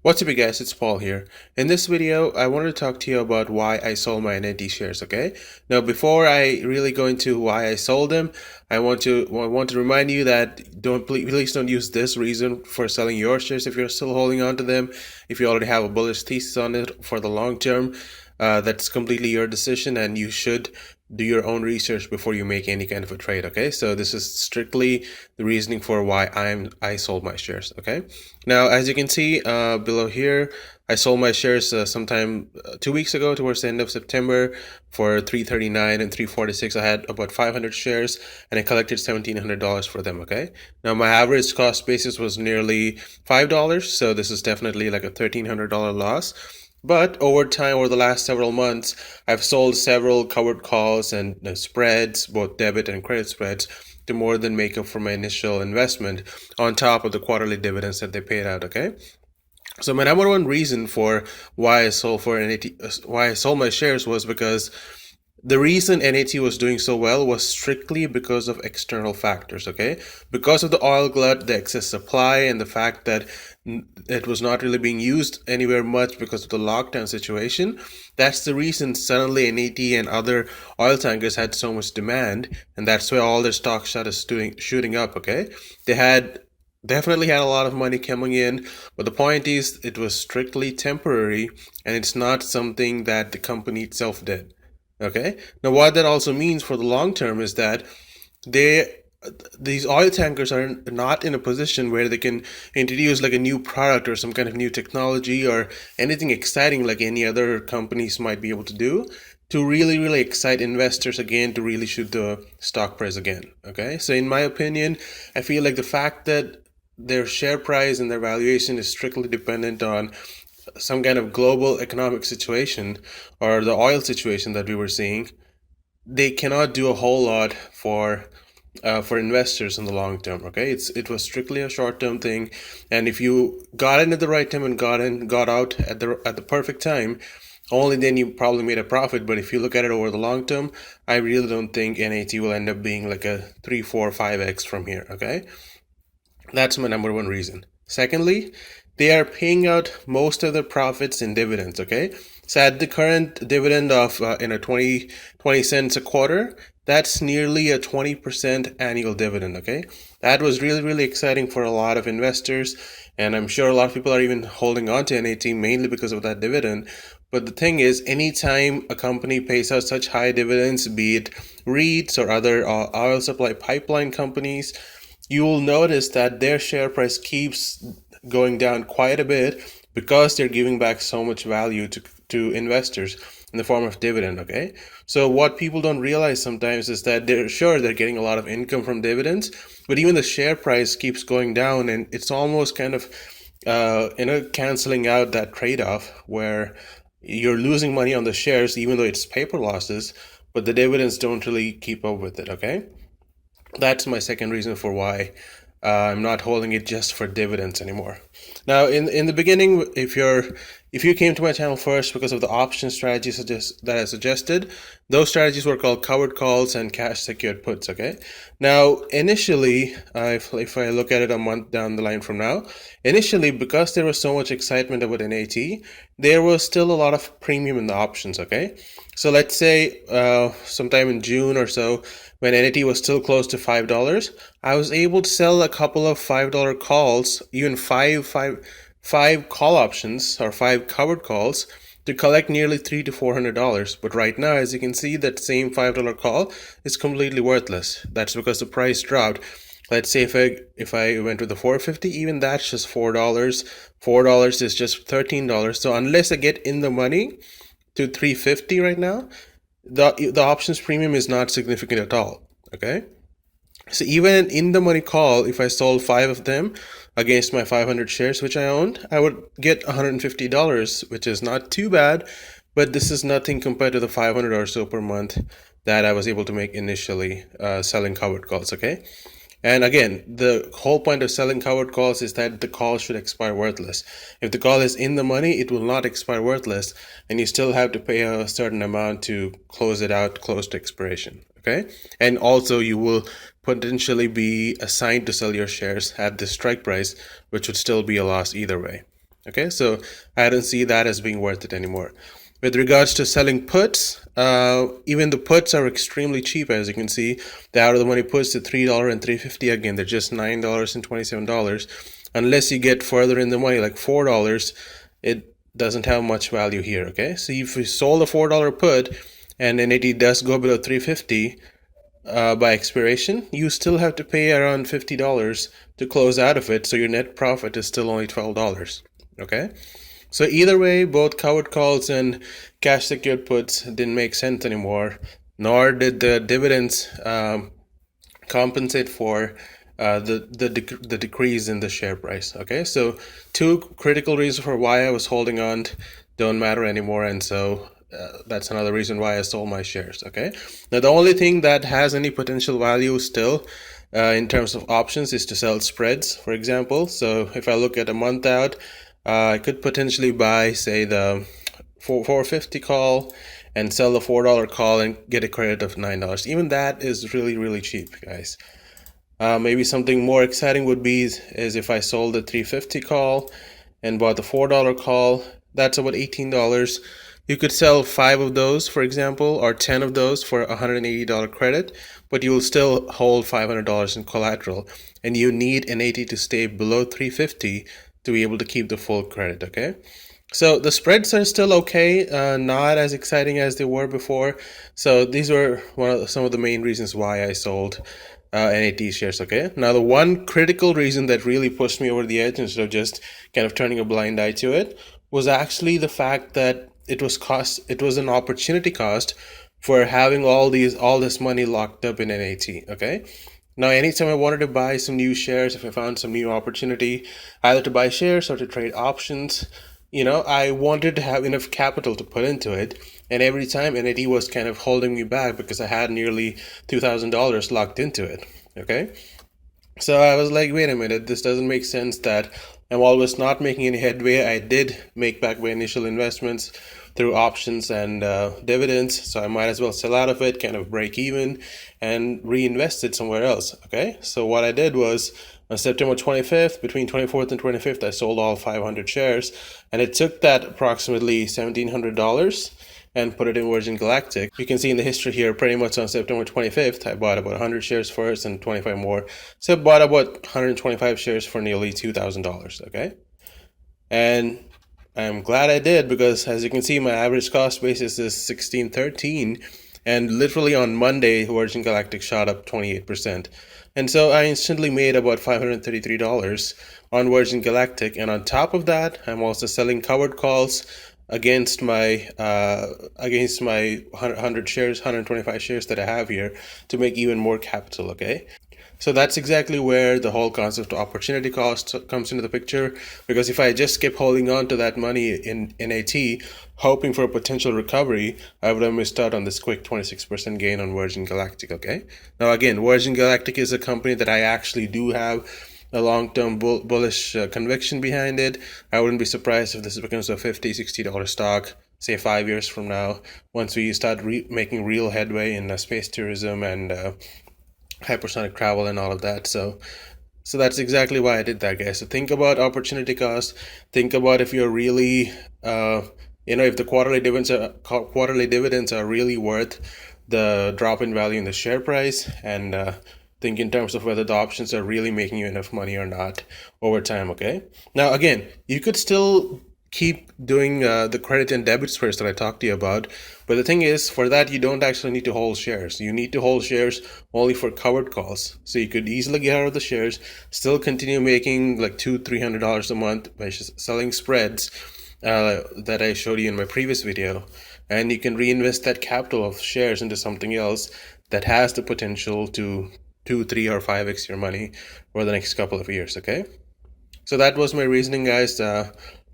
What's up, you guys? It's Paul here. In this video, I wanted to talk to you about why I sold my NNT shares, okay? Now, before I really go into why I sold them, I want to remind you that please don't use this reason for selling your shares if you're still holding on to them. If you already have a bullish thesis on it for the long term, that's completely your decision, and you should do your own research before you make any kind of a trade, okay? So this is strictly the reasoning for why I sold my shares, okay? Now, as you can see below here, I sold my shares sometime 2 weeks ago, towards the end of September, for $339 and $346. I had about 500 shares, and I collected $1,700 for them, okay? Now, my average cost basis was nearly $5, so this is definitely like a $1,300 loss. But over time, over the last several months, I've sold several covered calls and spreads, both debit and credit spreads, to more than make up for my initial investment on top of the quarterly dividends that they paid out, okay? So my number one reason for why I sold my shares was because the reason NAT was doing so well was strictly because of external factors, okay? Because of the oil glut, the excess supply, and the fact that it was not really being used anywhere much because of the lockdown situation. That's the reason suddenly NAT and other oil tankers had so much demand, and that's why all their stocks started shooting up, okay? They definitely had a lot of money coming in, but the point is it was strictly temporary, and it's not something that the company itself did. Okay. Now, what that also means for the long term is that these oil tankers are not in a position where they can introduce like a new product or some kind of new technology or anything exciting like any other companies might be able to do to really, really excite investors again, to really shoot the stock price again. Okay. So in my opinion, I feel like the fact that their share price and their valuation is strictly dependent on some kind of global economic situation or the oil situation that we were seeing, they cannot do a whole lot for investors in the long term. Okay, it was strictly a short term thing, and if you got in at the right time and got out at the perfect time, only then you probably made a profit. But if you look at it over the long term, I really don't think NAT will end up being like a 3, 4, 5x from here. Okay, that's my number one reason. Secondly, they are paying out most of their profits in dividends, okay? So at the current dividend of 20 cents a quarter, that's nearly a 20% annual dividend, okay? That was really, really exciting for a lot of investors, and I'm sure a lot of people are even holding on to NAT mainly because of that dividend. But the thing is, anytime a company pays out such high dividends, be it REITs or other oil supply pipeline companies, you will notice that their share price keeps going down quite a bit because they're giving back so much value to investors in the form of dividend, okay? So what people don't realize sometimes is that they're getting a lot of income from dividends, but even the share price keeps going down, and it's almost kind of canceling out that trade-off where you're losing money on the shares even though it's paper losses, but the dividends don't really keep up with it, okay? That's my second reason for why I'm not holding it just for dividends anymore. Now, in the beginning, if you came to my channel first because of the option strategies that I suggested, those strategies were called covered calls and cash secured puts. Okay. Now, initially, if I look at it a month down the line from now, initially because there was so much excitement about NAT, there was still a lot of premium in the options. Okay. So let's say sometime in June or so, when NAT was still close to $5, I was able to sell a couple of $5 calls, even five call options or 5 covered calls, to collect nearly $300 to $400. But right now, as you can see, that same $5 call is completely worthless. That's because the price dropped. Let's say if I went with the 450, even that's just $4. $4 is just $13. So unless I get in the money to 350 right now, the options premium is not significant at all. Okay, so even in the money call, if I sold 5 of them against my 500 shares which I owned, I would get $150, which is not too bad, but this is nothing compared to the 500 or so per month that I was able to make initially selling covered calls. Okay, and again, the whole point of selling covered calls is that the call should expire worthless. If the call is in the money, it will not expire worthless, and you still have to pay a certain amount to close it out close to expiration. Okay, and also you will potentially be assigned to sell your shares at the strike price, which would still be a loss either way. Okay, so I don't see that as being worth it anymore. With regards to selling puts, even the puts are extremely cheap. As you can see, the out of the money puts at $3 and $3.50. Again, they're just $9 and $27. Unless you get further in the money, like $4, it doesn't have much value here. Okay, so if you sold a $4 put and NAT does go below $3.50 by expiration, you still have to pay around $50 to close out of it. So your net profit is still only $12. Okay. So either way, both covered calls and cash secured puts didn't make sense anymore, nor did the dividends compensate for the decrease in the share price. Okay, so two critical reasons for why I was holding on don't matter anymore, and so that's another reason why I sold my shares. Okay, now the only thing that has any potential value still in terms of options is to sell spreads, for example. So if I look at a month out, I could potentially buy, say, the 450 call and sell the $4 call and get a credit of $9. Even that is really cheap, guys. Maybe something more exciting would be is if I sold the 350 call and bought the $4 call. That's about $18. You could sell 5 of those, for example, or 10 of those for $180 credit, but you will still hold $500 in collateral, and you need an 80 to stay below 350 to be able to keep the full credit. Okay, so the spreads are still okay, not as exciting as they were before. So these were some of the main reasons why I sold NAT shares. Okay, now the one critical reason that really pushed me over the edge instead of just kind of turning a blind eye to it was actually the fact that it was an opportunity cost for having all this money locked up in NAT. Okay, now anytime I wanted to buy some new shares, if I found some new opportunity either to buy shares or to trade options, I wanted to have enough capital to put into it, and every time NAT was kind of holding me back because I had nearly $2,000 locked into it. Okay, so I was like, wait a minute, this doesn't make sense that I'm always not making any headway. I did make back my initial investments through options and dividends, so I might as well sell out of it, kind of break even, and reinvest it somewhere else. Okay, so what I did was on September 25th, between 24th and 25th, I sold all 500 shares, and it took that approximately $1,700 and put it in Virgin Galactic. You can see in the history here, pretty much on September 25th, I bought about 100 shares first and 25 more. So I bought about 125 shares for nearly $2,000, okay? And I'm glad I did, because as you can see, my average cost basis is $16.13, and literally on Monday, Virgin Galactic shot up 28%. And so I instantly made about $533 on Virgin Galactic, and on top of that, I'm also selling covered calls against my 100 shares, 125 shares that I have here to make even more capital. Okay, so that's exactly where the whole concept of opportunity cost comes into the picture, because if I just kept holding on to that money in NAT, hoping for a potential recovery, I would have missed out on this quick 26% gain on Virgin Galactic. Okay, now again, Virgin Galactic is a company that I actually do have a long-term bullish conviction behind it. I wouldn't be surprised if this becomes a $50, $60 stock, say 5 years from now, once we start making real headway in space tourism and hypersonic travel and all of that. So that's exactly why I did that, guys. So think about opportunity cost. Think about if you're really, if the quarterly dividends are really worth the drop in value in the share price, and think in terms of whether the options are really making you enough money or not over time. Okay, now again, you could still keep doing the credit and debit spreads that I talked to you about, but the thing is, for that you don't actually need to hold shares. You need to hold shares only for covered calls. So you could easily get out of the shares, still continue making like $200-300 a month by selling spreads that I showed you in my previous video, and you can reinvest that capital of shares into something else that has the potential to 2, 3, or 5x your money for the next couple of years. Okay, so that was my reasoning, guys.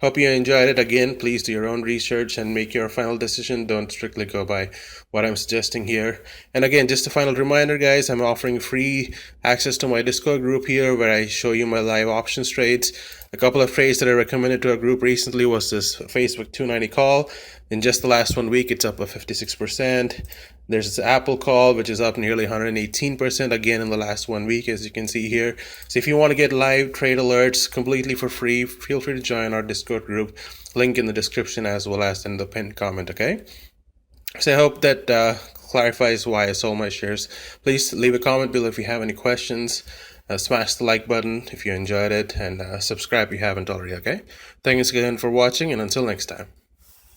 Hope you enjoyed it. Again, please do your own research and make your final decision. Don't strictly go by what I'm suggesting here. And again, just a final reminder, guys, I'm offering free access to my Discord group here, where I show you my live options trades. A couple of trades that I recommended to our group recently was this Facebook 290 call. In just the last 1 week, it's up by 56%. There's this Apple call, which is up nearly 118% again in the last 1 week, as you can see here. So if you want to get live trade alerts completely for free, feel free to join our Discord group. Link in the description as well as in the pinned comment, okay? So I hope that clarifies why I sold my shares. Please leave a comment below if you have any questions. Smash the like button if you enjoyed it, and subscribe if you haven't already, okay? Thanks again for watching, and until next time.